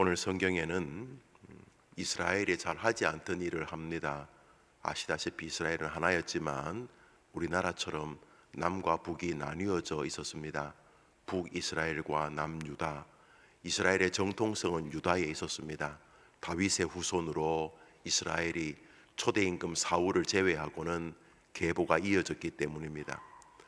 오늘 성경에는 이스라엘이 잘 하지 않던 일을 합니다. 아시다시피 이스라엘은 하나였지만 우리나라처럼 남과 북이 나뉘어져 있었습니다. 북이스라엘과 남유다. 이스라엘의 정통성은 유다에 있었습니다. 다윗의 후손으로 이스라엘이 초대 임금 사울을 제외하고는 계보가 이어졌기 때문입니다.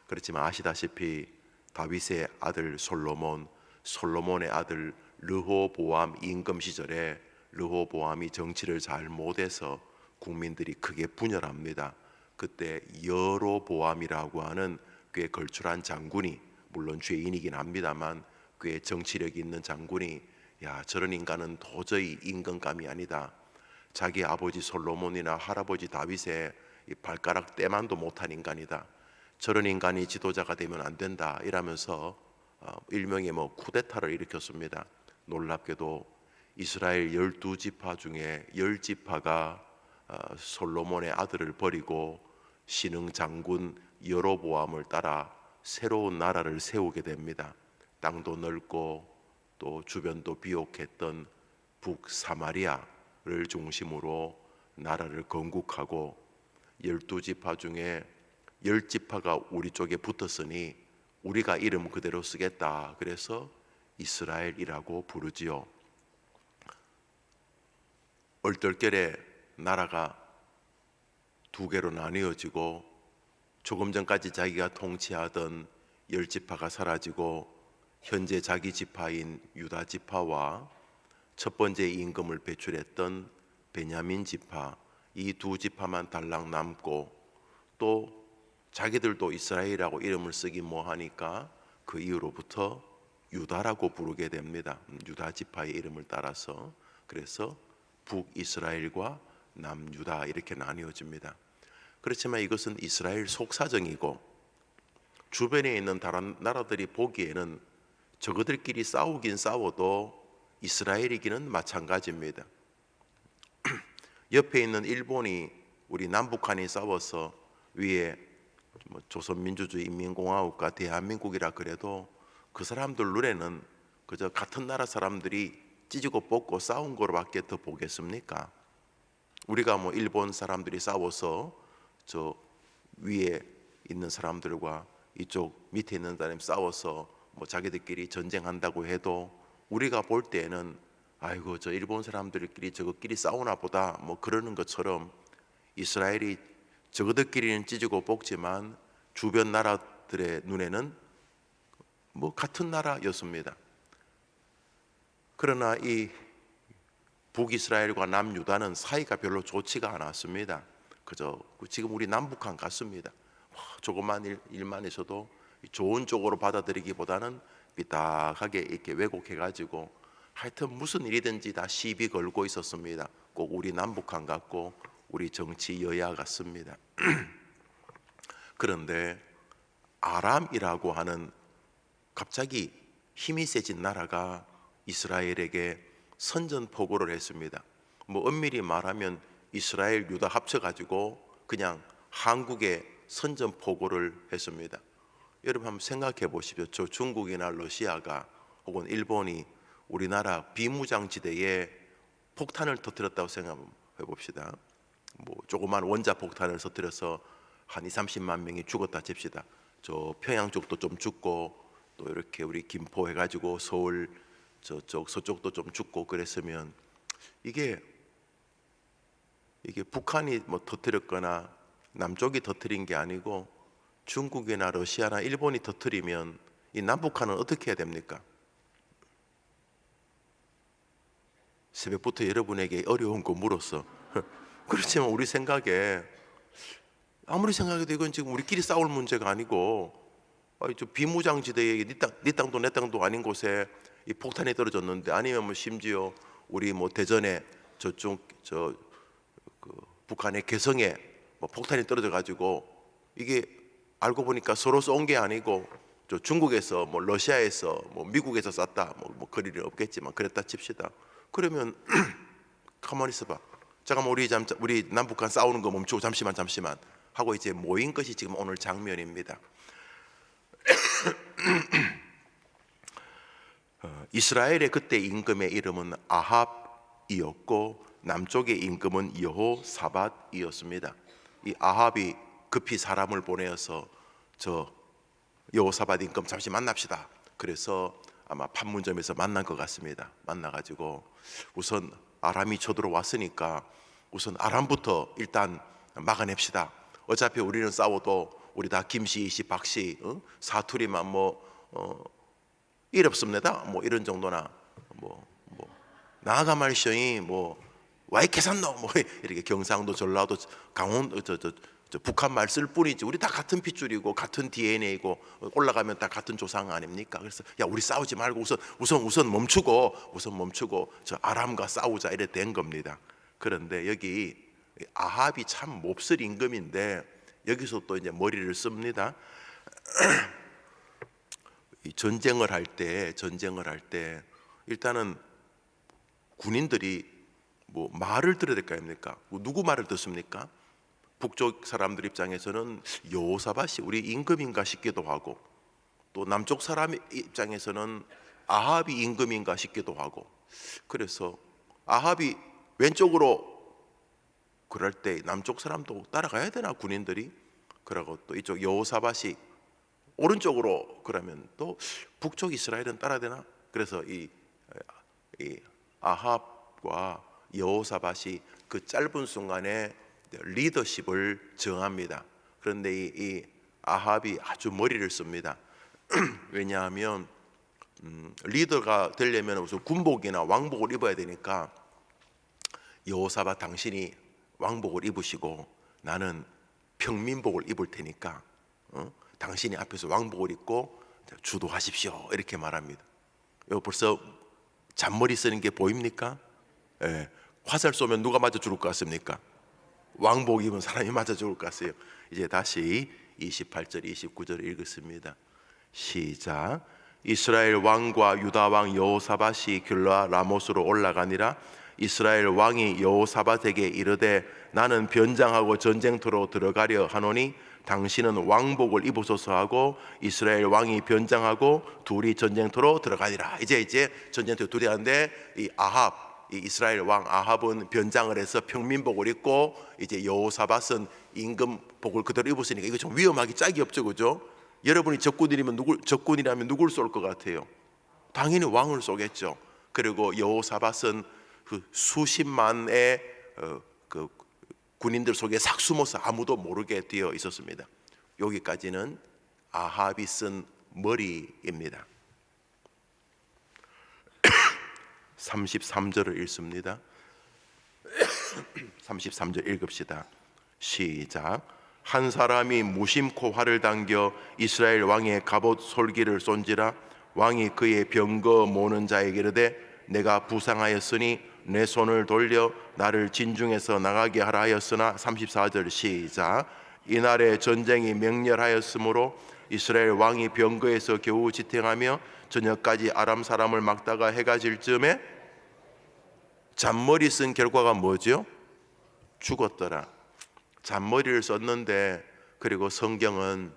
그렇지만 아시다시피 다윗의 아들 솔로몬의 아들 르호보암 임금 시절에 르호보암이 정치를 잘 못해서 국민들이 크게 분열합니다. 그때 여로보암이라고 하는 꽤 걸출한 장군이, 물론 죄인이긴 합니다만 꽤 정치력이 있는 장군이, 야, 저런 인간은 도저히 임금감이 아니다. 자기 아버지 솔로몬이나 할아버지 다윗의 이 발가락 때만도 못한 인간이다. 저런 인간이 지도자가 되면 안 된다. 이러면서 일명의 쿠데타를 일으켰습니다. 놀랍게도 이스라엘 12지파 중에 10지파가 솔로몬의 아들을 버리고 신흥 장군 여로보암을 따라 새로운 나라를 세우게 됩니다. 땅도 넓고 또 주변도 비옥했던 북사마리아를 중심으로 나라를 건국하고 12지파 중에 10지파가 우리 쪽에 붙었으니 우리가 이름 그대로 쓰겠다. 그래서 이스라엘이라고 부르지요. 얼떨결에 나라가 두 개로 나뉘어지고 조금 전까지 자기가 통치하던 10지파가 사라지고 현재 자기 지파인 유다 지파와 첫 번째 임금을 배출했던 베냐민 지파, 이 두 지파만 달랑 남고 또 자기들도 이스라엘이라고 이름을 쓰기 뭐하니까 그 이후로부터 유다라고 부르게 됩니다. 유다 지파의 이름을 따라서. 그래서 북이스라엘과 남유다 이렇게 나뉘어집니다. 그렇지만 이것은 이스라엘 속사정이고 주변에 있는 다른 나라들이 보기에는 저그들끼리 싸우긴 싸워도 이스라엘이기는 마찬가지입니다. 옆에 있는 일본이 우리 남북한이 싸워서 위에 조선민주주의 인민공화국과 대한민국이라 그래도 그 사람들 눈에는 그저 같은 나라 사람들이 찢고 뽑고 싸운 거로밖에 더 보겠습니까? 우리가 일본 사람들이 싸워서 저 위에 있는 사람들과 이쪽 밑에 있는 사람이 싸워서 자기들끼리 전쟁한다고 해도 우리가 볼 때에는 아이고 저 일본 사람들끼리 저것끼리 싸우나 보다 그러는 것처럼 이스라엘이 저것들끼리는 찢고 뽑지만 주변 나라들의 눈에는 같은 나라였습니다. 그러나 이 북이스라엘과 남유다는 사이가 별로 좋지가 않았습니다. 그저 지금 우리 남북한 같습니다. 조그만 일만 있어도 좋은 쪽으로 받아들이기보다는 삐딱하게 이렇게 왜곡해가지고 하여튼 무슨 일이든지 다 시비 걸고 있었습니다. 꼭 우리 남북한 같고 우리 정치 여야 같습니다. 그런데 아람이라고 하는 갑자기 힘이 세진 나라가 이스라엘에게 선전포고를 했습니다. 엄밀히 말하면 이스라엘 유다 합쳐가지고 그냥 한국에 선전포고를 했습니다. 여러분 한번 생각해 보십시오. 저 중국이나 러시아가 혹은 일본이 우리나라 비무장지대에 폭탄을 터뜨렸다고 생각해 봅시다. 조그만 원자 폭탄을 터뜨려서 한 20-30만 명이 죽었다 칩시다. 저 평양 쪽도 좀 죽고 또 이렇게 우리 김포 해가지고 서울 서쪽도 좀 죽고 그랬으면 이게 북한이 터뜨렸거나 남쪽이 터뜨린 게 아니고 중국이나 러시아나 일본이 터뜨리면 이 남북한은 어떻게 해야 됩니까? 새벽부터 여러분에게 어려운 거 물었어. 그렇지만 우리 생각에 아무리 생각해도 이건 지금 우리끼리 싸울 문제가 아니고 저 비무장지대에 네 땅도 내 땅도 아닌 곳에 이 폭탄이 떨어졌는데 아니면 심지어 우리 대전에 저쪽 북한의 개성에 폭탄이 떨어져 가지고 이게 알고 보니까 서로 쏜 게 아니고 저 중국에서 러시아에서 미국에서 쐈다 그럴 일은 없겠지만 그랬다 칩시다. 그러면 가만히 있어봐. 잠깐만 우리 남북한 싸우는 거 멈추고 잠시만 하고 이제 모인 것이 지금 오늘 장면입니다. 이스라엘의 그때 임금의 이름은 아합이었고 남쪽의 임금은 여호사밧이었습니다. 이 아합이 급히 사람을 보내어서 저 여호사밧 임금 잠시 만납시다. 그래서 아마 판문점에서 만난 것 같습니다. 만나가지고 우선 아람이 쳐들어왔으니까 우선 아람부터 일단 막아냅시다. 어차피 우리는 싸워도 우리 다 김씨, 이씨, 박씨, 사투리만 일 없습니다. 뭐 이런 정도나 나아가 말시오이 와이케산노 이렇게 경상도, 전라도, 강원도 저 북한 말 쓸 뿐이지 우리 다 같은 핏줄이고 같은 DNA고 올라가면 다 같은 조상 아닙니까? 그래서 야 우리 싸우지 말고 우선 멈추고 저 아람과 싸우자 이래 된 겁니다. 그런데 여기 아합이 참 몹쓸 임금인데 여기서 또 이제 머리를 씁니다. 전쟁을 할 때 일단은 군인들이 말을 들어야 될 거 아닙니까? 누구 말을 듣습니까? 북쪽 사람들 입장에서는 여호사밧이 우리 임금인가 싶기도 하고 또 남쪽 사람 입장에서는 아합이 임금인가 싶기도 하고 그래서 아합이 왼쪽으로 그럴 때 남쪽 사람도 따라가야 되나 군인들이? 그러고 또 이쪽 여호사밧이 오른쪽으로 그러면 또 북쪽 이스라엘은 따라야 되나? 그래서 이 아합과 여호사밧이 그 짧은 순간에 리더십을 정합니다. 그런데 이 아합이 아주 머리를 씁니다. 왜냐하면 리더가 되려면 우선 군복이나 왕복을 입어야 되니까 여호사밧 당신이 왕복을 입으시고 나는 평민복을 입을 테니까 당신이 앞에서 왕복을 입고 주도하십시오 이렇게 말합니다. 이거 벌써 잔머리 쓰는 게 보입니까? 예. 화살 쏘면 누가 맞아 죽을 것 같습니까? 왕복 입은 사람이 맞아 죽을 것 같아요. 이제 다시 28절 29절 읽겠습니다. 시작. 이스라엘 왕과 유다 왕 여호사밧이 길르아 라못으로 올라가니라. 이스라엘 왕이 여호사밧에게 이르되 나는 변장하고 전쟁터로 들어가려 하노니 당신은 왕복을 입으소서 하고 이스라엘 왕이 변장하고 둘이 전쟁터로 들어가니라. 이제 전쟁터 둘이 하는데 이 이스라엘 왕 아합은 변장을 해서 평민복을 입고 이제 여호사밧은 임금복을 그대로 입었으니까 이거 좀 위험하기 짝이 없죠, 그죠? 여러분이 적군이라면 누굴 쏠 것 같아요? 당연히 왕을 쏘겠죠. 그리고 여호사밧은 그 수십만의 그 군인들 속에 싹 숨어서 아무도 모르게 되어 있었습니다. 여기까지는 아합이 쓴 머리입니다. 33절을 읽습니다. 33절 읽읍시다. 시작. 한 사람이 무심코 활을 당겨 이스라엘 왕의 갑옷 솔기를 쏜지라. 왕이 그의 병거 모는 자에게 이르되 내가 부상하였으니 내 손을 돌려 나를 진중에서 나가게 하라 하였으나 34절 시작. 이날에 전쟁이 맹렬하였으므로 이스라엘 왕이 병거에서 겨우 지탱하며 저녁까지 아람 사람을 막다가 해가 질 즈음에 잔머리 쓴 결과가 뭐죠? 죽었더라. 잔머리를 썼는데 그리고 성경은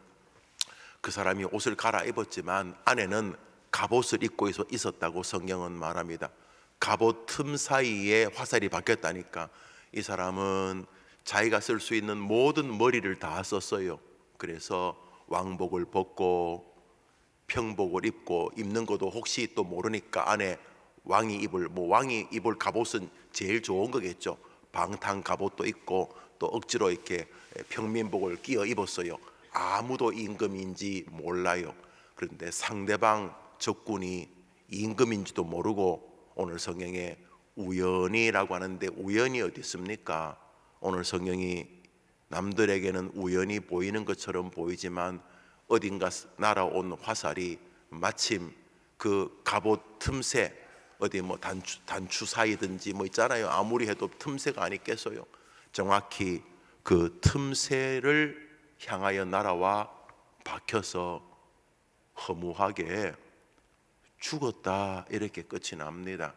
그 사람이 옷을 갈아입었지만 안에는 갑옷을 입고 있었다고 성경은 말합니다. 갑옷 틈 사이에 화살이 박혔다니까 이 사람은 자기가 쓸 수 있는 모든 머리를 다 썼어요. 그래서 왕복을 벗고 평복을 입고 입는 것도 혹시 또 모르니까 안에 왕이 입을 갑옷은 제일 좋은 거겠죠. 방탄 갑옷도 입고 또 억지로 이렇게 평민복을 끼어 입었어요. 아무도 임금인지 몰라요. 그런데 상대방 적군이 임금인지도 모르고 오늘 성경에 우연이라고 하는데 우연이 어디 있습니까? 오늘 성경이 남들에게는 우연히 보이는 것처럼 보이지만 어딘가 날아온 화살이 마침 그 갑옷 틈새 어디 단추 사이든지 있잖아요. 아무리 해도 틈새가 아니겠어요. 정확히 그 틈새를 향하여 날아와 박혀서 허무하게 죽었다 이렇게 끝이 납니다.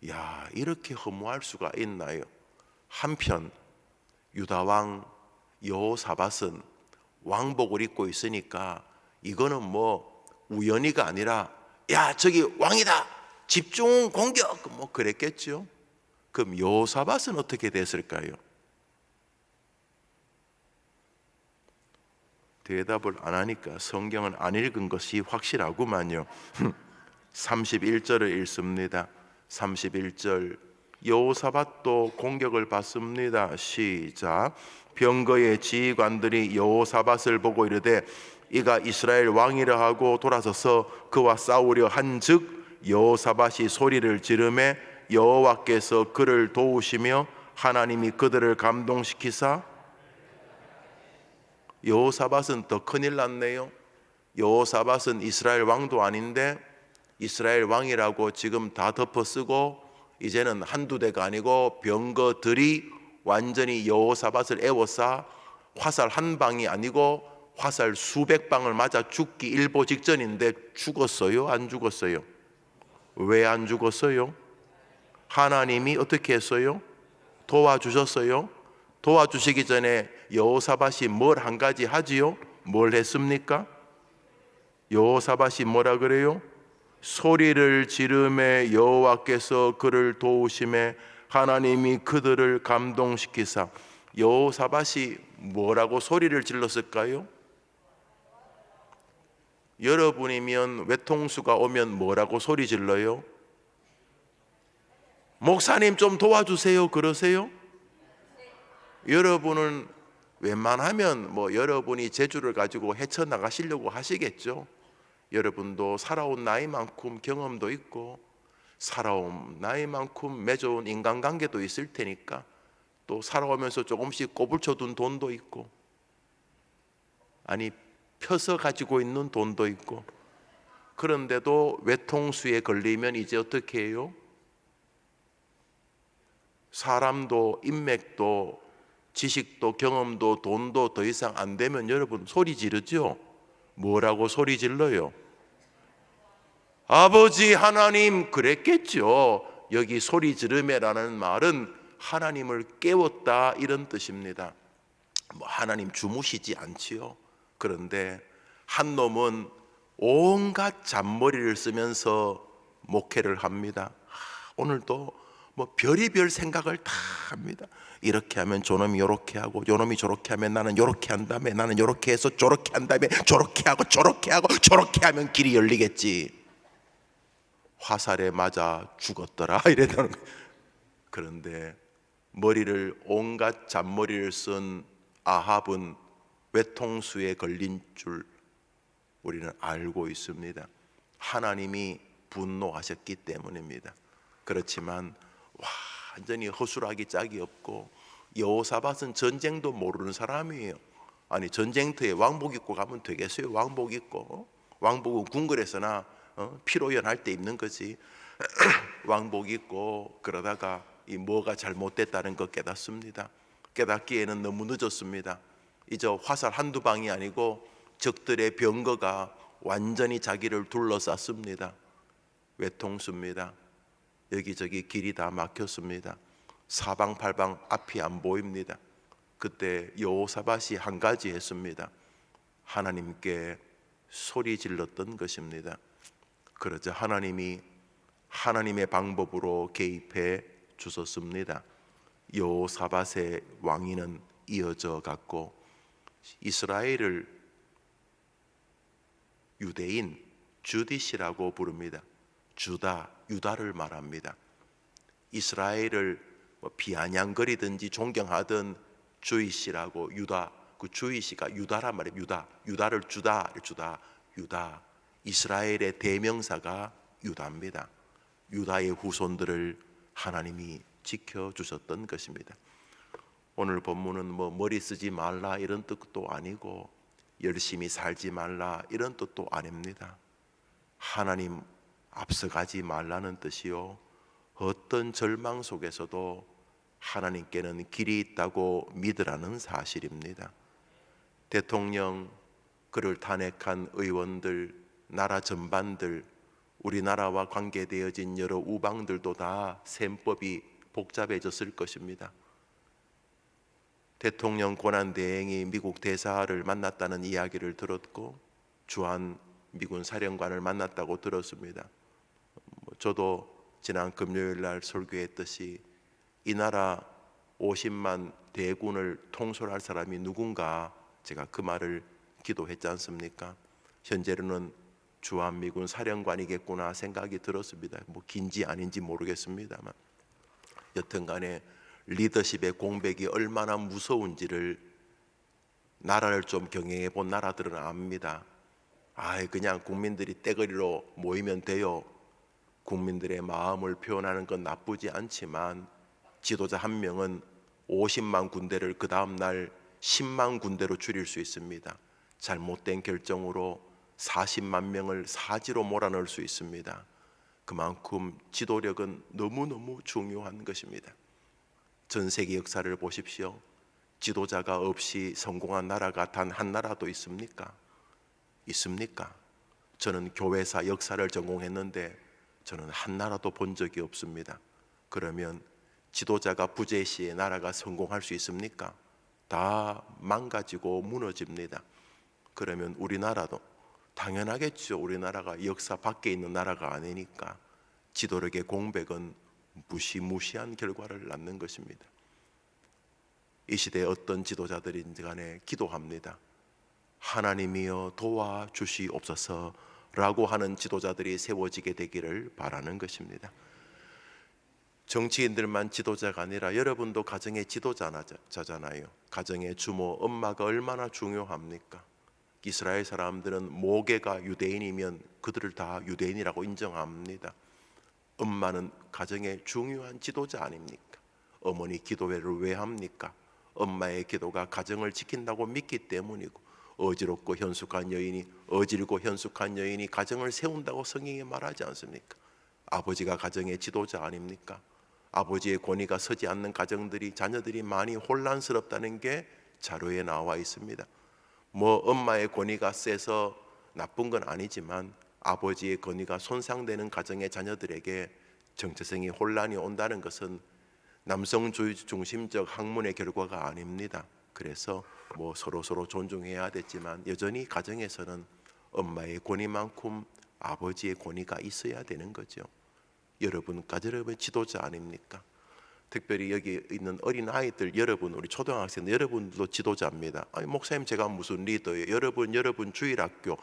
야, 이렇게 허무할 수가 있나요? 한편 유다 왕 여호사밧은 왕복을 입고 있으니까 이거는 우연히가 아니라 야 저기 왕이다, 집중 공격, 뭐 그랬겠죠. 그럼 여호사밧은 어떻게 됐을까요? 대답을 안 하니까 성경을 안 읽은 것이 확실하구만요. 31절을 읽습니다. 31절, 여호사밧도 공격을 받습니다. 시작. 병거의 지휘관들이 여호사밧을 보고 이르되 이가 이스라엘 왕이라 하고 돌아서서 그와 싸우려 한즉 여호사밧이 소리를 지르매 여호와께서 그를 도우시며 하나님이 그들을 감동시키사. 여호사밧은 더 큰일 났네요. 여호사밧은 이스라엘 왕도 아닌데 이스라엘 왕이라고 지금 다 덮어쓰고 이제는 한두 대가 아니고 병거들이 완전히 여호사밧을 에워싸 화살 한 방이 아니고 화살 수백 방을 맞아 죽기 일보 직전인데 죽었어요? 안 죽었어요? 왜 안 죽었어요? 하나님이 어떻게 했어요? 도와주셨어요? 도와주시기 전에 여호사밧이 뭘 한 가지 하지요? 뭘 했습니까? 여호사밧이 뭐라 그래요? 소리를 지르매 여호와께서 그를 도우심에 하나님이 그들을 감동시키사. 여호사밧이 뭐라고 소리를 질렀을까요? 여러분이면 외통수가 오면 뭐라고 소리 질러요? 목사님 좀 도와주세요 그러세요? 여러분은 웬만하면 뭐 여러분이 재주를 가지고 헤쳐나가시려고 하시겠죠. 여러분도 살아온 나이만큼 경험도 있고 살아온 나이만큼 맺어온 인간관계도 있을 테니까 또 살아오면서 조금씩 꼬불쳐둔 돈도 있고 아니 펴서 가지고 있는 돈도 있고 그런데도 외통수에 걸리면 이제 어떻게 해요? 사람도 인맥도 지식도 경험도 돈도 더 이상 안 되면 여러분 소리 지르죠? 뭐라고 소리 질러요? 아버지 하나님 그랬겠죠. 여기 소리 지르매라는 말은 하나님을 깨웠다 이런 뜻입니다. 뭐 하나님 주무시지 않지요. 그런데 한 놈은 온갖 잔머리를 쓰면서 목회를 합니다. 오늘도 뭐 별의별 생각을 다 합니다. 이렇게 하면 저놈이 이렇게 하고 요놈이 저렇게 하면 나는 이렇게 한 다음에 나는 이렇게 해서 저렇게 한 다음에 저렇게 하고 저렇게 하고 저렇게 하면 길이 열리겠지. 화살에 맞아 죽었더라 이랬다는 거예요. 그런데 머리를 온갖 잔머리를 쓴 아합은 외통수에 걸린 줄 우리는 알고 있습니다. 하나님이 분노하셨기 때문입니다. 그렇지만 완전히 허술하기 짝이 없고 여호사밧은 전쟁도 모르는 사람이에요. 아니 전쟁터에 왕복 입고 가면 되겠어요? 왕복 입고 왕복은 궁궐에서나 피로연 할 때 입는 거지. 왕복 입고 그러다가 이 뭐가 잘못됐다는 거 깨닫습니다. 깨닫기에는 너무 늦었습니다. 이제 화살 한두 방이 아니고 적들의 병거가 완전히 자기를 둘러쌌습니다. 외통수입니다. 여기저기 길이 다 막혔습니다. 사방팔방 앞이 안 보입니다. 그때 여호사밧이 한 가지 했습니다. 하나님께 소리 질렀던 것입니다. 그러자 하나님이 하나님의 방법으로 개입해 주셨습니다. 여호사밧의 왕위는 이어져 갔고 이스라엘을 유대인 주디시라고 부릅니다. 주다, 유다를 말합니다. 이스라엘을 비아냥거리든지 존경하던 주이시라고 유다, 그 주이시가 유다란 말이에요. 유다를 주다. 유다. 이스라엘의 대명사가 유다입니다. 유다의 후손들을 하나님이 지켜주셨던 것입니다. 오늘 본문은 뭐 머리 쓰지 말라 이런 뜻도 아니고 열심히 살지 말라 이런 뜻도 아닙니다. 하나님 앞서가지 말라는 뜻이요, 어떤 절망 속에서도 하나님께는 길이 있다고 믿으라는 사실입니다. 대통령, 그를 탄핵한 의원들, 나라 전반들, 우리나라와 관계되어진 여러 우방들도 다 셈법이 복잡해졌을 것입니다. 대통령 권한대행이 미국 대사를 만났다는 이야기를 들었고 주한 미군 사령관을 만났다고 들었습니다. 저도 지난 금요일 날 설교했듯이 이 나라 50만 대군을 통솔할 사람이 누군가, 제가 그 말을 기도했지 않습니까? 현재로는 주한미군 사령관이겠구나 생각이 들었습니다. 뭐 긴지 아닌지 모르겠습니다만 여튼간에 리더십의 공백이 얼마나 무서운지를 나라를 좀 경영해 본 나라들은 압니다. 그냥 국민들이 떼거리로 모이면 돼요. 국민들의 마음을 표현하는 건 나쁘지 않지만 지도자 한 명은 50만 군대를 그 다음 날 10만 군대로 줄일 수 있습니다. 잘못된 결정으로 40만 명을 사지로 몰아넣을 수 있습니다. 그만큼 지도력은 너무너무 중요한 것입니다. 전 세계 역사를 보십시오. 지도자가 없이 성공한 나라가 단 한 나라도 있습니까? 있습니까? 저는 교회사 역사를 전공했는데 저는 한 나라도 본 적이 없습니다. 그러면 지도자가 부재시에 나라가 성공할 수 있습니까? 다 망가지고 무너집니다. 그러면 우리나라도 당연하겠죠. 우리나라가 역사 밖에 있는 나라가 아니니까 지도력의 공백은 무시무시한 결과를 낳는 것입니다. 이 시대에 어떤 지도자들인지 간에 기도합니다. 하나님이여 도와주시옵소서 라고 하는 지도자들이 세워지게 되기를 바라는 것입니다. 정치인들만 지도자가 아니라 여러분도 가정의 지도자잖아요. 가정의 주모, 엄마가 얼마나 중요합니까? 이스라엘 사람들은 모계가 유대인이면 그들을 다 유대인이라고 인정합니다. 엄마는 가정의 중요한 지도자 아닙니까? 어머니 기도회를 왜 합니까? 엄마의 기도가 가정을 지킨다고 믿기 때문이고, 어지럽고 현숙한 여인이 가정을 세운다고 성경이 말하지 않습니까? 아버지가 가정의 지도자 아닙니까? 아버지의 권위가 서지 않는 가정들이, 자녀들이 많이 혼란스럽다는 게 자료에 나와 있습니다. 엄마의 권위가 세서 나쁜 건 아니지만 아버지의 권위가 손상되는 가정의 자녀들에게 정체성이 혼란이 온다는 것은 남성주의 중심적 학문의 결과가 아닙니다. 그래서 서로 존중해야 되지만 여전히 가정에서는 엄마의 권위만큼 아버지의 권위가 있어야 되는 거죠. 여러분까지 여러분 지도자 아닙니까? 특별히 여기 있는 어린 아이들 여러분, 우리 초등학생들 여러분도 지도자입니다. 목사님 제가 무슨 리더예요? 여러분 주일학교,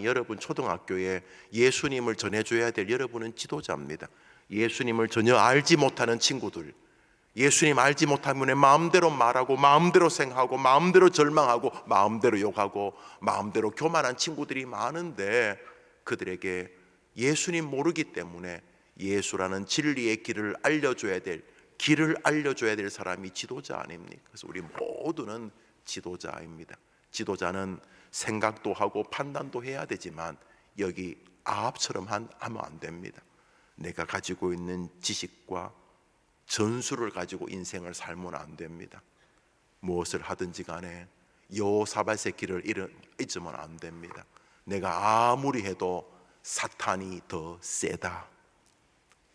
여러분 초등학교에 예수님을 전해줘야 될 여러분은 지도자입니다. 예수님을 전혀 알지 못하는 친구들, 예수님 알지 못하면 마음대로 말하고 마음대로 생각하고 마음대로 절망하고 마음대로 욕하고 마음대로 교만한 친구들이 많은데, 그들에게 예수님 모르기 때문에 예수라는 진리의 길을 알려줘야 될 사람이 지도자 아닙니까? 그래서 우리 모두는 지도자입니다. 지도자는 생각도 하고 판단도 해야 되지만 여기 아합처럼 하면 안 됩니다. 내가 가지고 있는 지식과 전술을 가지고 인생을 살면 안 됩니다. 무엇을 하든지 간에 여호사밧의 길을 잊으면 안 됩니다. 내가 아무리 해도 사탄이 더 세다.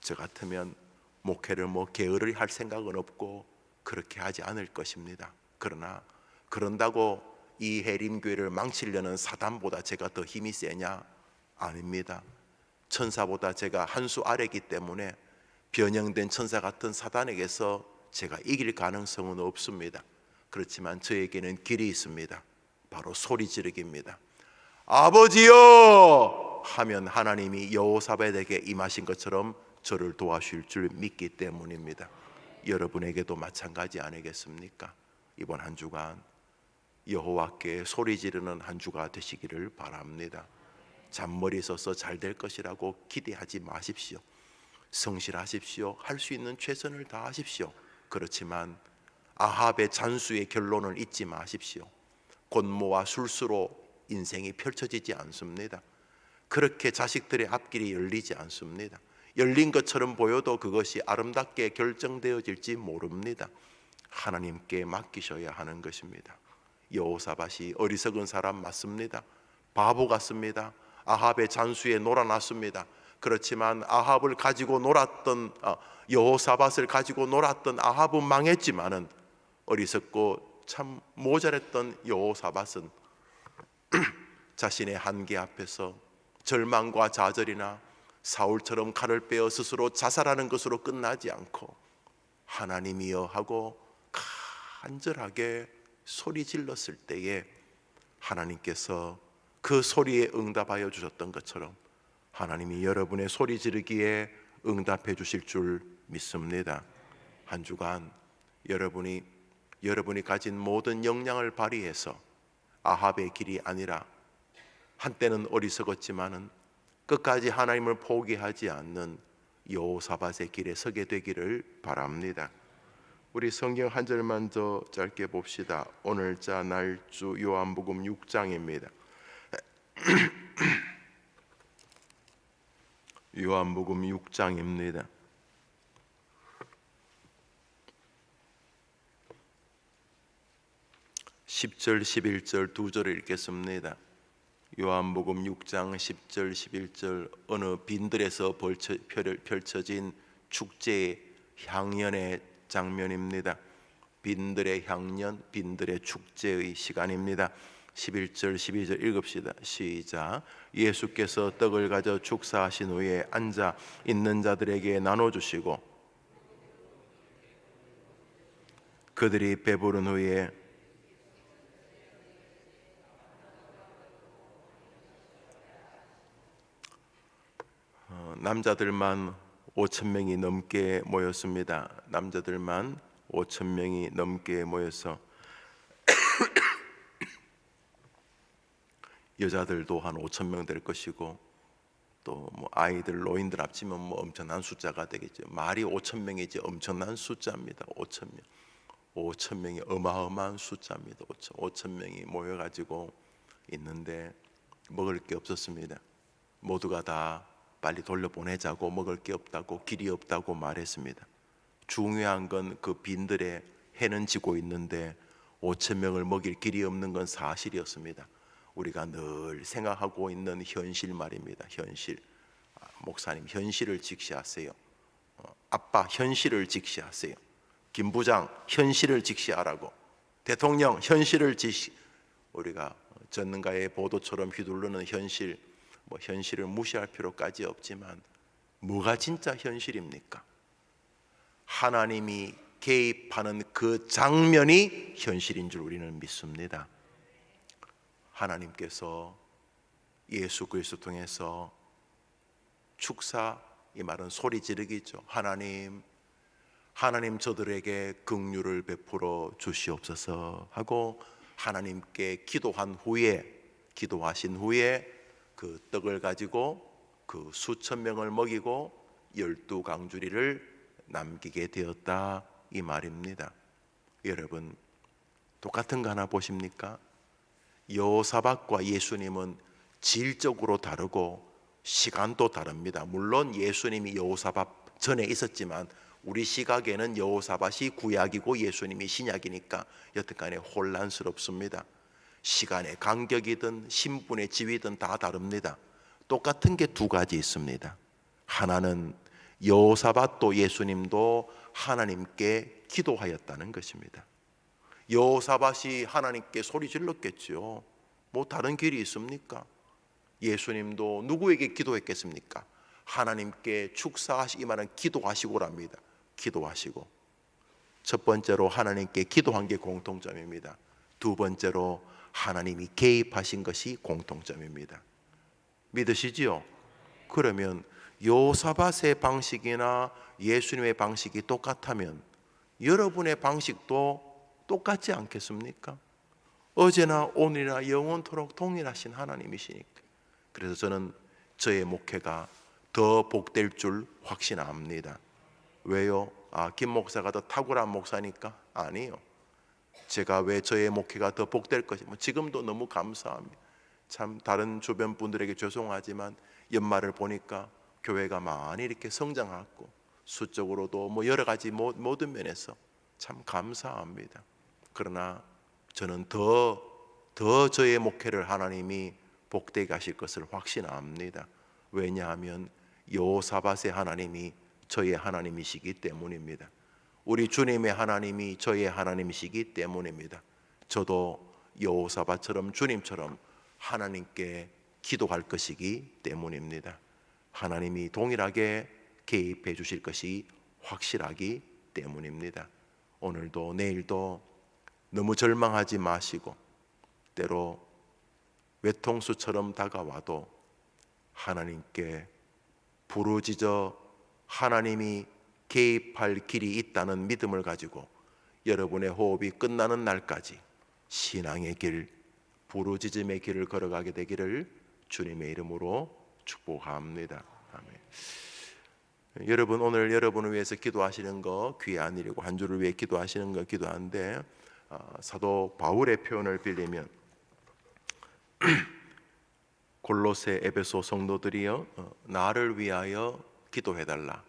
저 같으면 목회를 게으르게 할 생각은 없고 그렇게 하지 않을 것입니다. 그러나 그런다고 이 해림교회를 망치려는 사단보다 제가 더 힘이 세냐? 아닙니다. 천사보다 제가 한 수 아래이기 때문에 변형된 천사 같은 사단에게서 제가 이길 가능성은 없습니다. 그렇지만 저에게는 길이 있습니다. 바로 소리 지르기입니다. 아버지여 하면 하나님이 여호사밧에게 임하신 것처럼 저를 도와주실 줄 믿기 때문입니다. 여러분에게도 마찬가지 아니겠습니까? 이번 한 주간 여호와께 소리 지르는 한 주가 되시기를 바랍니다. 잔머리 써서 잘 될 것이라고 기대하지 마십시오. 성실하십시오. 할 수 있는 최선을 다하십시오. 그렇지만 아합의 잔수의 결론을 잊지 마십시오. 권모와 술수로 인생이 펼쳐지지 않습니다. 그렇게 자식들의 앞길이 열리지 않습니다. 열린 것처럼 보여도 그것이 아름답게 결정되어질지 모릅니다. 하나님께 맡기셔야 하는 것입니다. 여호사밧이 어리석은 사람 맞습니다. 바보 같습니다. 아합의 잔수에 놀아났습니다. 그렇지만 아합을 가지고 놀았던 여호사밧을 가지고 놀았던 아합은 망했지만은 어리석고 참 모자랐던 여호사밧은 자신의 한계 앞에서 절망과 좌절이나 사울처럼 칼을 빼어 스스로 자살하는 것으로 끝나지 않고 하나님이여 하고 간절하게 소리 질렀을 때에 하나님께서 그 소리에 응답하여 주셨던 것처럼 하나님이 여러분의 소리 지르기에 응답해 주실 줄 믿습니다. 한 주간 여러분이 가진 모든 역량을 발휘해서 아합의 길이 아니라 한때는 어리석었지만은 끝까지 하나님을 포기하지 않는 여호사밧의 길에 서게 되기를 바랍니다. 우리 성경 한 절만 더 짧게 봅시다. 오늘자 날주 요한복음 6장입니다. 요한복음 6장입니다. 10절 11절 두 절을 읽겠습니다. 요한복음 6장 10절 11절 어느 빈들에서 펼쳐진 축제의 향연의 장면입니다. 빈들의 향연, 빈들의 축제의 시간입니다. 11절 12절 읽읍시다. 시작. 예수께서 떡을 가져 축사하신 후에 앉아 있는 자들에게 나눠주시고 그들이 배부른 후에 남자들만 5,000명이 넘게 모였습니다. 남자들만 5,000명이 넘게 모여서 여자들도 한 5,000명 될 것이고 또 뭐 아이들, 노인들 합치면 뭐 엄청난 숫자가 되겠죠. 말이 5,000명이지 엄청난 숫자입니다. 5,000명. 5,000명이 어마어마한 숫자입니다. 5,000명이 모여가지고 있는데 먹을 게 없었습니다. 모두가 다 빨리 돌려보내자고 먹을 게 없다고 길이 없다고 말했습니다. 중요한 건 그 빈들에 해는 지고 있는데 5,000명을 먹일 길이 없는 건 사실이었습니다. 우리가 늘 생각하고 있는 현실 말입니다. 현실. 목사님 현실을 직시하세요. 아빠 현실을 직시하세요. 김 부장 현실을 직시하라고. 대통령 현실을 우리가 전능가의 보도처럼 휘두르는 현실, 뭐 현실을 무시할 필요까지 없지만 뭐가 진짜 현실입니까? 하나님이 개입하는 그 장면이 현실인 줄 우리는 믿습니다. 하나님께서 예수 그리스도 통해서 축사, 이 말은 소리 지르기죠. 하나님 저들에게 긍휼을 베풀어 주시옵소서 하고 하나님께 기도하신 후에 그 떡을 가지고 그 수천 명을 먹이고 12강주리를 남기게 되었다, 이 말입니다. 여러분 똑같은 거 하나 보십니까? 여호사밧과 예수님은 질적으로 다르고 시간도 다릅니다. 물론 예수님이 여호사밧 전에 있었지만 우리 시각에는 여호사밧이 구약이고 예수님이 신약이니까 여튼간에 혼란스럽습니다. 시간의 간격이든 신분의 지위든 다 다릅니다. 똑같은 게 두 가지 있습니다. 하나는 여호사밧도 예수님도 하나님께 기도하였다는 것입니다. 여호사밧이 하나님께 소리 질렀겠죠. 뭐 다른 길이 있습니까? 예수님도 누구에게 기도했겠습니까? 하나님께 축사하시기 말은 기도하시고랍니다. 기도하시고 첫 번째로 하나님께 기도한 게 공통점입니다. 두 번째로 하나님이 개입하신 것이 공통점입니다. 믿으시지요? 그러면 여호사밧의 방식이나 예수님의 방식이 똑같다면 여러분의 방식도 똑같지 않겠습니까? 어제나 오늘이나 영원토록 동일하신 하나님이시니까. 그래서 저는 저의 목회가 더 복될 줄 확신합니다. 왜요? 김 목사가 더 탁월한 목사니까? 아니요. 제가 왜 저의 목회가 더 복될 것이, 지금도 너무 감사합니다. 참 다른 주변 분들에게 죄송하지만 연말을 보니까 교회가 많이 이렇게 성장하고 수적으로도 뭐 여러 가지 모든 면에서 참 감사합니다. 그러나 저는 더 저의 목회를 하나님이 복되게 하실 것을 확신합니다. 왜냐하면 여호사밧의 하나님이 저의 하나님이시기 때문입니다. 우리 주님의 하나님이 저의 하나님이시기 때문입니다. 저도 여호사밧처럼 주님처럼 하나님께 기도할 것이기 때문입니다. 하나님이 동일하게 개입해 주실 것이 확실하기 때문입니다. 오늘도 내일도 너무 절망하지 마시고, 때로 외통수처럼 다가와도 하나님께 부르짖어 하나님이 개입할 길이 있다는 믿음을 가지고 여러분의 호흡이 끝나는 날까지 신앙의 길, 부르짖음의 길을 걸어가게 되기를 주님의 이름으로 축복합니다. 아멘. 여러분, 오늘 여러분을 위해서 기도하시는 거 귀한 일이고, 한 주를 위해 기도하시는 거 기도하는데, 사도 바울의 표현을 빌리면 골로새, 에베소 성도들이여, 나를 위하여 기도해달라.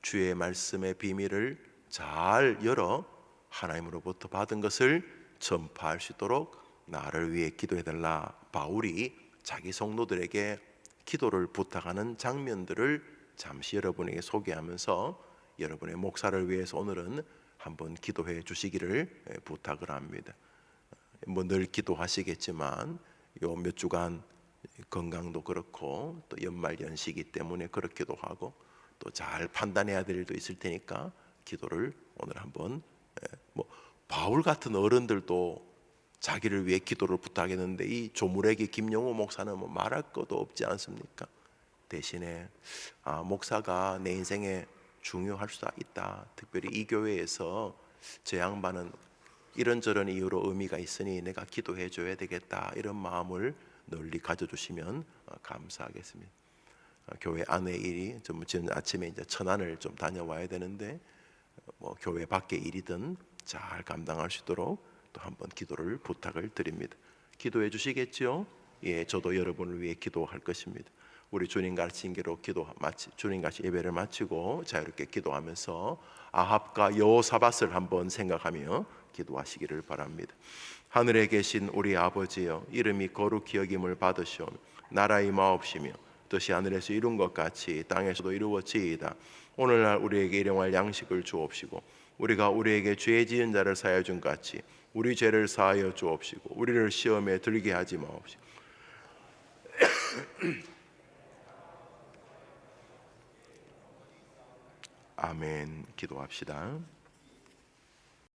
주의 말씀의 비밀을 잘 열어 하나님으로부터 받은 것을 전파할 수 있도록 나를 위해 기도해달라. 바울이 자기 성도들에게 기도를 부탁하는 장면들을 잠시 여러분에게 소개하면서 여러분의 목사를 위해서 오늘은 한번 기도해 주시기를 부탁을 합니다. 뭐 늘 기도하시겠지만 요 몇 주간 건강도 그렇고 또 연말 연시기 때문에 그렇기도 하고 또 잘 판단해야 될 일도 있을 테니까 기도를 오늘 한번, 뭐 바울 같은 어른들도 자기를 위해 기도를 부탁했는데 이 조무래기 김용호 목사는 뭐 말할 것도 없지 않습니까? 대신에 목사가 내 인생에 중요할 수 있다. 특별히 이 교회에서 저 양반은 이런저런 이유로 의미가 있으니 내가 기도해 줘야 되겠다, 이런 마음을 널리 가져주시면 감사하겠습니다. 교회 안의 일이 지금 아침에 이제 천안을 좀 다녀와야 되는데 뭐 교회 밖의 일이든 잘 감당할 수 있도록 또 한번 기도를 부탁을 드립니다. 기도해 주시겠지요? 예, 저도 여러분을 위해 기도할 것입니다. 우리 주님 가르친 대로 주님 같이 예배를 마치고 자유롭게 기도하면서 아합과 여호사밧을 한번 생각하며 기도하시기를 바랍니다. 하늘에 계신 우리 아버지여, 이름이 거룩히 여김을 받으시오며 나라의 마옵시며 뜻이 하늘에서 이룬 것 같이 땅에서도 이루어지이다. 오늘날 우리에게 일용할 양식을 주옵시고 우리가 우리에게 죄 지은 자를 사하여 준 같이 우리 죄를 사하여 주옵시고 우리를 시험에 들게 하지 마옵시고 아멘. 기도합시다.